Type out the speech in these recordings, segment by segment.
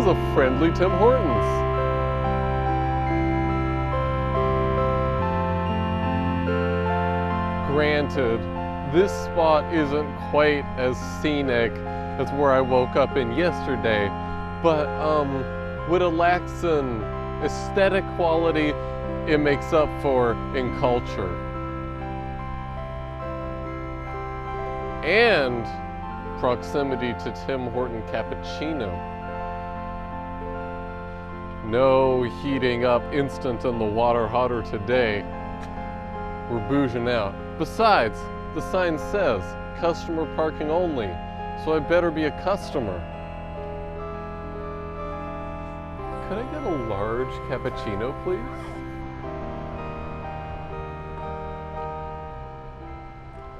is a friendly Tim Hortons. Granted, this spot isn't quite as scenic as where I woke up in yesterday, but with it lacks an aesthetic quality it makes up for in culture. And proximity to Tim Horton cappuccino. No heating up instant in the water hotter today. We're bouging out. Besides, the sign says customer parking only, so I better be a customer. Could I get a large cappuccino, please?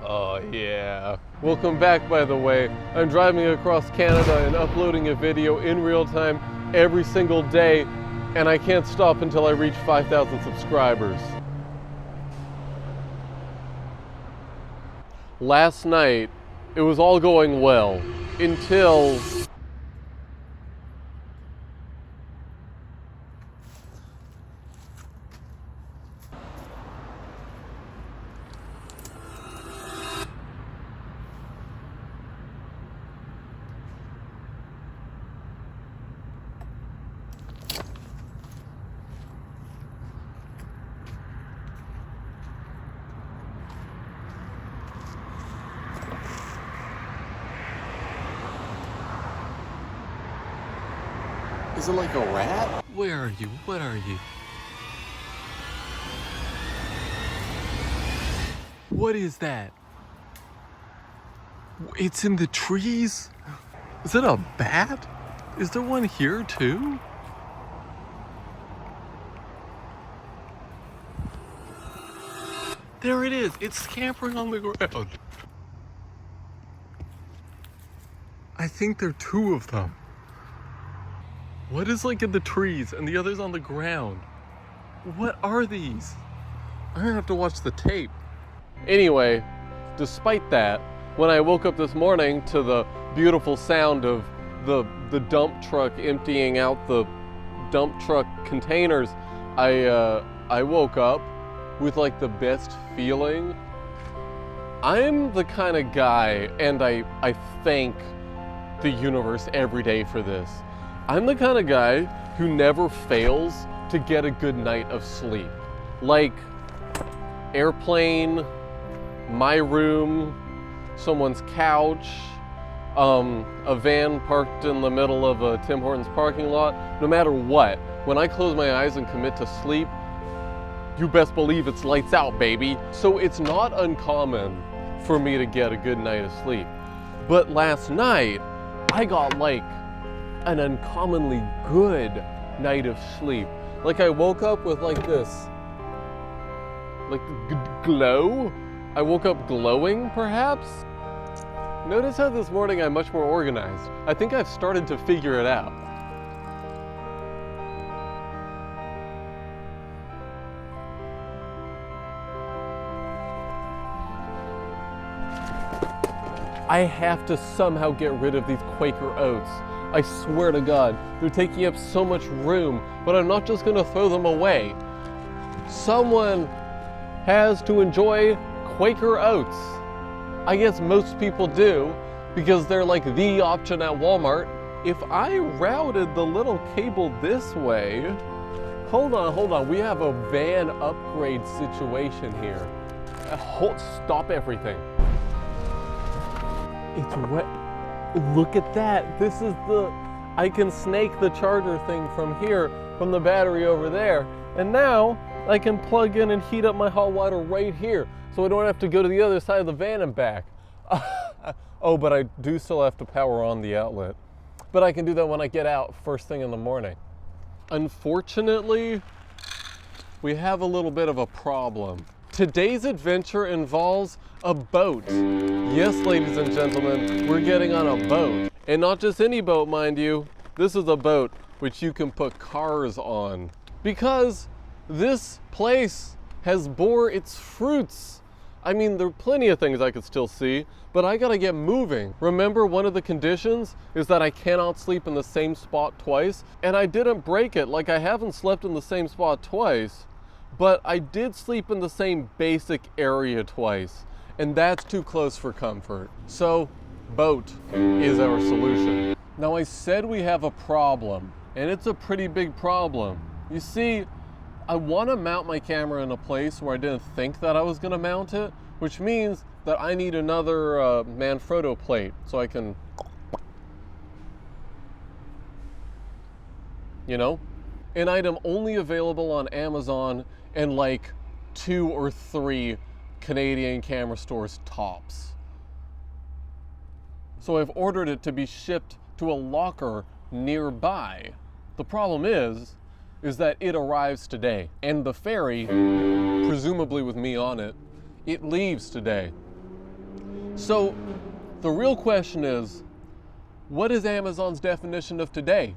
Oh yeah. Welcome back, by the way. I'm driving across Canada and uploading a video in real time every single day, and I can't stop until I reach 5,000 subscribers. Last night, it was all going well until Is it like a rat? Where are you? What are you? What is that? It's in the trees? Is it a bat? Is there one here too? There it is. It's scampering on the ground. I think there are two of them. What is like in the trees and the other's on the ground? What are these? I'm gonna have to watch the tape. Anyway, despite that, when I woke up this morning to the beautiful sound of the dump truck emptying out the dump truck containers, I woke up with like the best feeling. I'm the kind of guy, and I thank the universe every day for this. I'm the kind of guy who never fails to get a good night of sleep. Like airplane, my room, someone's couch, a van parked in the middle of a Tim Hortons parking lot. No matter what, when I close my eyes and commit to sleep, you best believe it's lights out, baby. So it's not uncommon for me to get a good night of sleep. But last night, I got like an uncommonly good night of sleep. Like I woke up with like this, like glow. I woke up glowing, perhaps? Notice how this morning I'm much more organized. I think I've started to figure it out. I have to somehow get rid of these Quaker Oats. I swear to God, they're taking up so much room, but I'm not just gonna throw them away. Someone has to enjoy Quaker Oats. I guess most people do, because they're like the option at Walmart. If I routed the little cable this way, hold on, we have a van upgrade situation here. Stop everything. It's wet. Look at that. This is I can snake the charger thing from here, from the battery over there. And now I can plug in and heat up my hot water right here, so I don't have to go to the other side of the van and back. Oh, but I do still have to power on the outlet. But I can do that when I get out first thing in the morning. Unfortunately, we have a little bit of a problem. Today's adventure involves a boat. Yes, ladies and gentlemen, we're getting on a boat. And not just any boat, mind you. This is a boat which you can put cars on. Because this place has bore its fruits I mean, there are plenty of things I could still see, but I gotta get moving. Remember, one of the conditions is that I cannot sleep in the same spot twice, and I didn't break it. Like, I haven't slept in the same spot twice, but I did sleep in the same basic area twice, and that's too close for comfort. So, boat is our solution. Now, I said we have a problem, and it's a pretty big problem. You see, I want to mount my camera in a place where I didn't think that I was going to mount it, which means that I need another Manfrotto plate so I can, you know, an item only available on Amazon and like 2 or 3 Canadian camera stores tops. So I've ordered it to be shipped to a locker nearby. The problem is that it arrives today, and the ferry, presumably with me on it, it leaves today. So the real question is, what is Amazon's definition of today?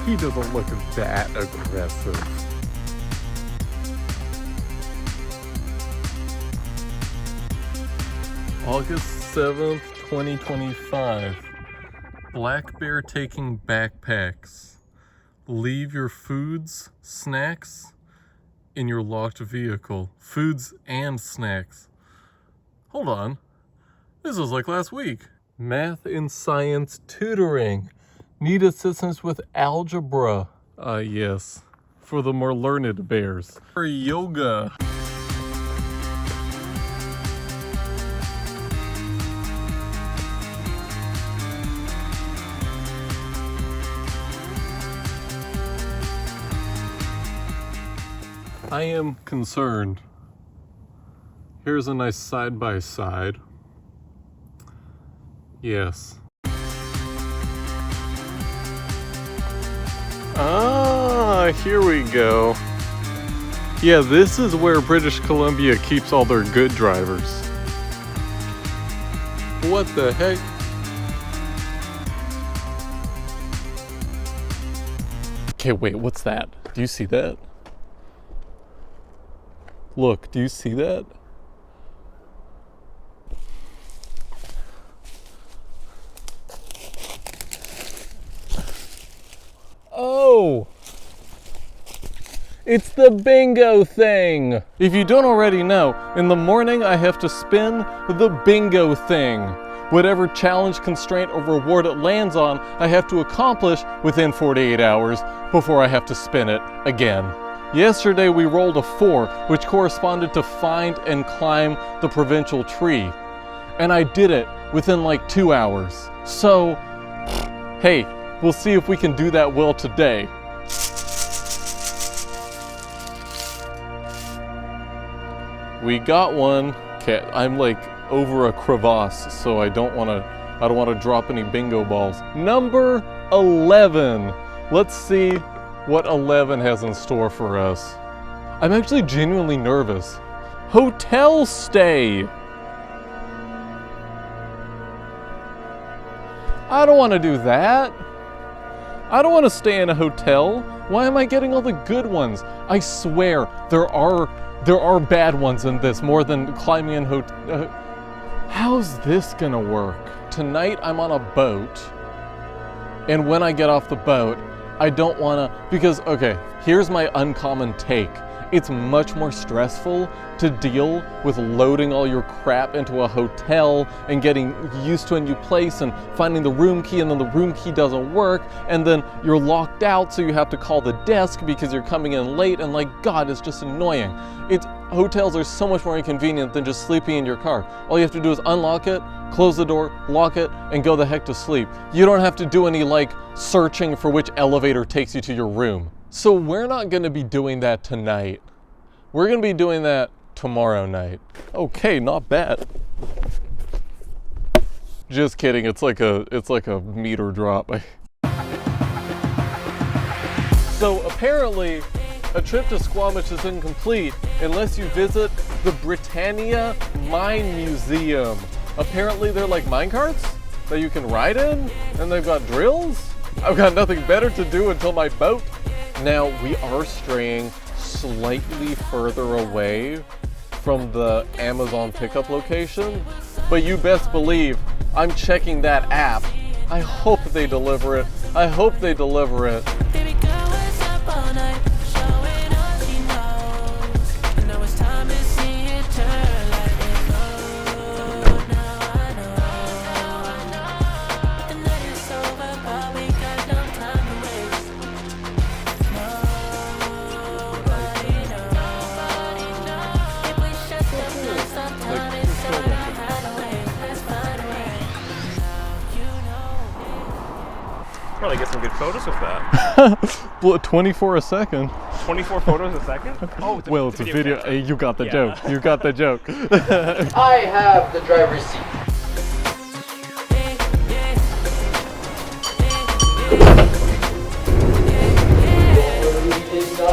He doesn't look that aggressive. August 7th, 2025. Black bear taking backpacks. Leave your foods, snacks in your locked vehicle. Foods and snacks. Hold on. This was like last week. Math and science tutoring. Need assistance with algebra. Yes. For the more learned bears. For yoga. I am concerned. Here's a nice side-by-side. Yes. Ah, here we go. Yeah, this is where British Columbia keeps all their good drivers. What the heck? Okay, wait, what's that? Do you see that? Look, do you see that? Oh! It's the bingo thing! If you don't already know, in the morning I have to spin the bingo thing. Whatever challenge, constraint, or reward it lands on, I have to accomplish within 48 hours before I have to spin it again. Yesterday we rolled a 4, which corresponded to find and climb the provincial tree. And I did it within like 2 hours. So, hey, we'll see if we can do that well today. We got one. Okay, I'm like over a crevasse, so I don't want to drop any bingo balls. Number 11. Let's see what 11 has in store for us. I'm actually genuinely nervous. Hotel stay. I don't want to do that. I don't want to stay in a hotel. Why am I getting all the good ones? I swear there are bad ones in this more than climbing in hotel. How's this gonna work? Tonight I'm on a boat, and when I get off the boat, I don't wanna, because, okay, here's my uncommon take. It's much more stressful to deal with loading all your crap into a hotel and getting used to a new place and finding the room key, and then the room key doesn't work, and then you're locked out, so you have to call the desk because you're coming in late, and like, God, it's just annoying. Hotels are so much more inconvenient than just sleeping in your car. All you have to do is unlock it, close the door, lock it, and go the heck to sleep. You don't have to do any like searching for which elevator takes you to your room. So we're not gonna be doing that tonight. We're gonna be doing that tomorrow night. Okay, not bad. Just kidding, it's like a meter drop. So apparently A trip to Squamish is incomplete unless you visit the Britannia Mine Museum. Apparently they're like minecarts that you can ride in, and they've got drills. I've got nothing better to do until my boat. Now, we are straying slightly further away from the Amazon pickup location, but you best believe I'm checking that app. I hope they deliver it. I hope they deliver it. Probably get some good photos with that. 24 a second. 24 photos a second? Oh, it's a video. Hey, you got the joke. You got the joke. I have the driver's seat.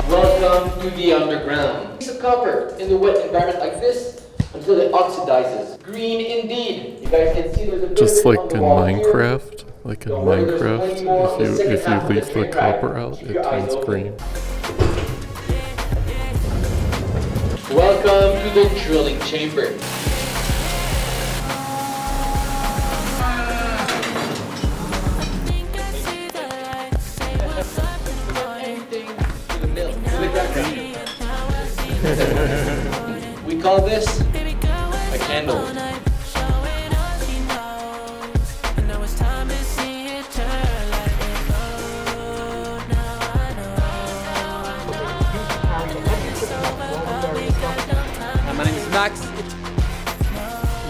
Welcome to the underground. Piece of copper in the wet environment like this until it oxidizes. Green indeed. You guys can see there's a bit Just of it like on the in wall Minecraft. here. Like in Don't worry, there's Minecraft, plenty more on the second if half of you the leave the train copper ride. out, Keep it your eyes turns open. green. Welcome to the drilling chamber. We call this a candle. My name is Max.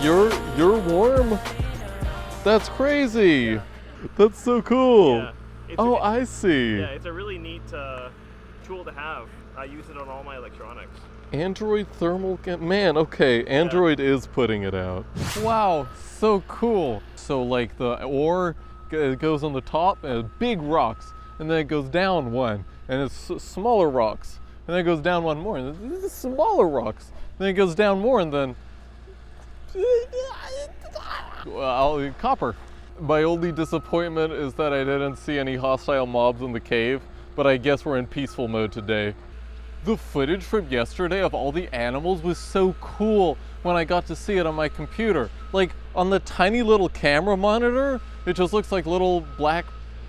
You're warm? That's crazy. That's so cool. Yeah, Oh, I see. Yeah, it's a really neat tool to have. I use it on all my electronics. Android thermal man, okay, Android is putting it out. Wow, so cool. So like the ore goes on the top and big rocks, and then it goes down one, and it's smaller rocks, and then it goes down one more, and then it's smaller rocks, then it goes down more, and then copper. My only disappointment is that I didn't see any hostile mobs in the cave, but I guess we're in peaceful mode today. The footage from yesterday of all the animals was so cool when I got to see it on my computer. Like on the tiny little camera monitor, it just looks like little black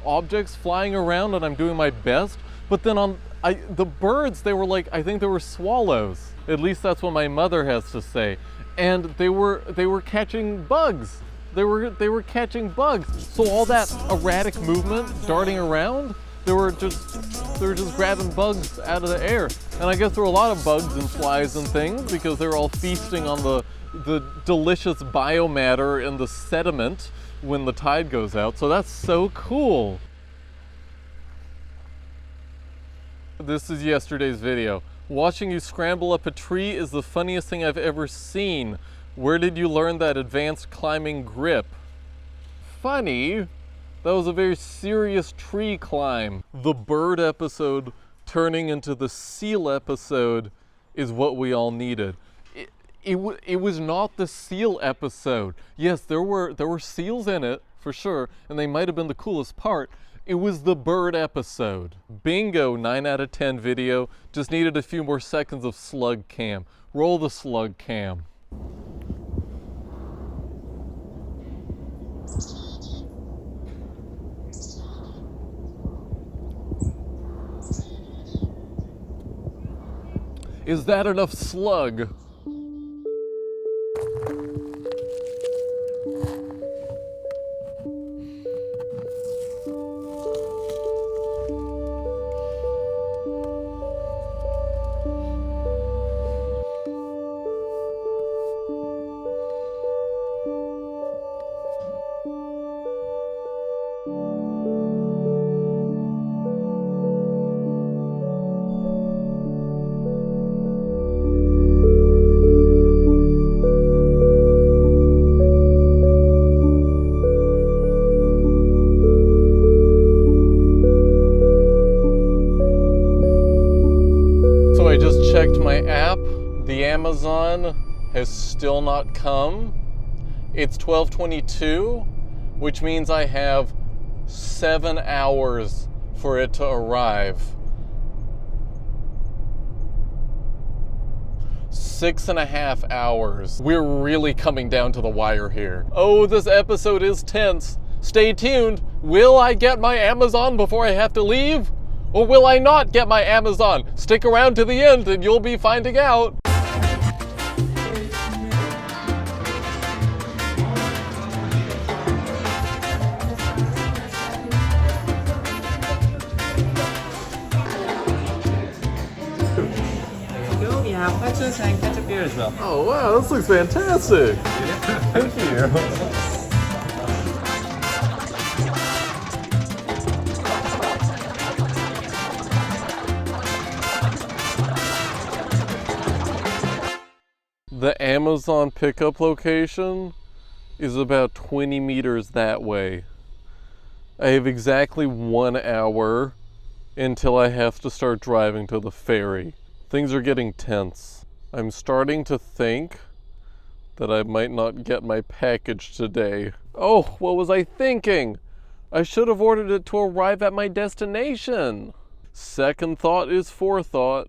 objects flying around and I'm doing my best. But then on the birds, they were like, I think they were swallows. At least that's what my mother has to say. And they were catching bugs. They were catching bugs. So all that erratic movement, darting around, they were just grabbing bugs out of the air. And I guess there were a lot of bugs and flies and things because they were all feasting on the delicious biomatter in the sediment when the tide goes out. So that's so cool. This is yesterday's video. Watching you scramble up a tree is the funniest thing I've ever seen. Where did you learn that advanced climbing grip? Funny? That was a very serious tree climb. The bird episode turning into the seal episode is what we all needed. It was not the seal episode. Yes, there were seals in it, for sure, and they might have been the coolest part. It was the bird episode. Bingo, 9 out of 10 video. Just needed a few more seconds of slug cam. Roll the slug cam. Is that enough slug? checked my app. The Amazon has still not come. It's 12:22, which means I have 7 hours for it to arrive. 6.5 hours. We're really coming down to the wire here. Oh, this episode is tense. Stay tuned. Will I get my Amazon before I have to leave? Or will I not get my Amazon? Stick around to the end and you'll be finding out. We have pretzels and ketchup beer as well. Oh wow, this looks fantastic. Thank you. The Amazon pickup location is about 20 meters that way. I have exactly 1 hour until I have to start driving to the ferry. Things are getting tense. I'm starting to think that I might not get my package today. Oh, what was I thinking? I should have ordered it to arrive at my destination. Second thought is forethought.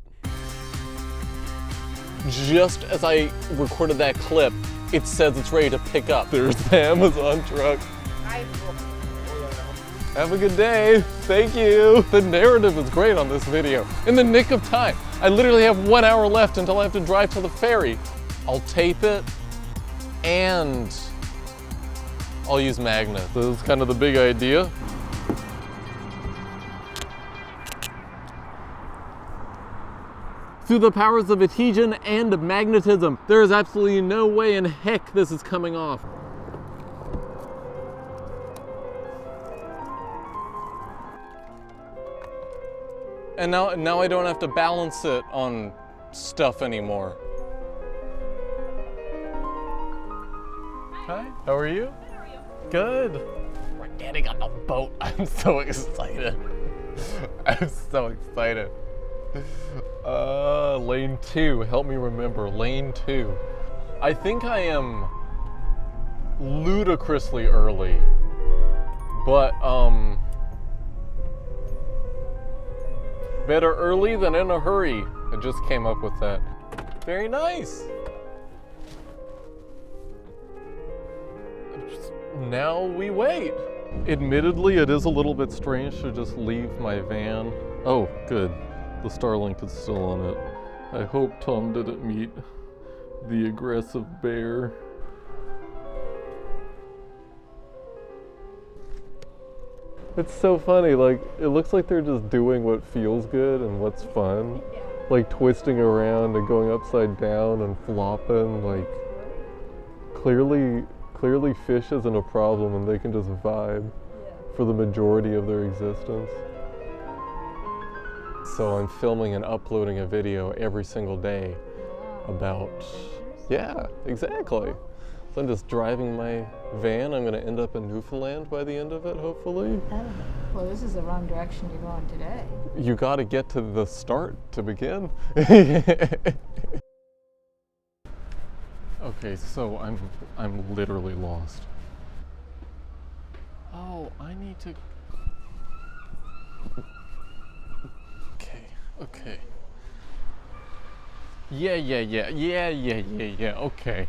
Just as I recorded that clip, it says it's ready to pick up. There's the Amazon truck. Have a good day. Thank you. The narrative is great on this video. In the nick of time. I literally have 1 hour left until I have to drive to the ferry. I'll tape it and I'll use magnets. This is kind of the big idea. Through the powers of adhesion and magnetism, there is absolutely no way in heck this is coming off. And now I don't have to balance it on stuff anymore. Hi, how are you? How are you? Good. We're getting on the boat. I'm so excited. I'm so excited. Lane 2, help me remember, lane 2. I think I am ludicrously early, but better early than in a hurry. I just came up with that. Very nice. Now we wait. Admittedly, it is a little bit strange to just leave my van. Oh, good. The Starlink is still on it. I hope Tom didn't meet the aggressive bear. It's so funny, like, it looks like they're just doing what feels good and what's fun. Like twisting around and going upside down and flopping, like, clearly fish isn't a problem and they can just vibe for the majority of their existence. So I'm filming and uploading a video every single day about, yeah, exactly. So I'm just driving my van. I'm gonna end up in Newfoundland by the end of it, hopefully. Oh, well, this is the wrong direction you're going today. You gotta get to the start to begin. Okay, so I'm literally lost. Oh, I need to. Okay. Yeah, okay.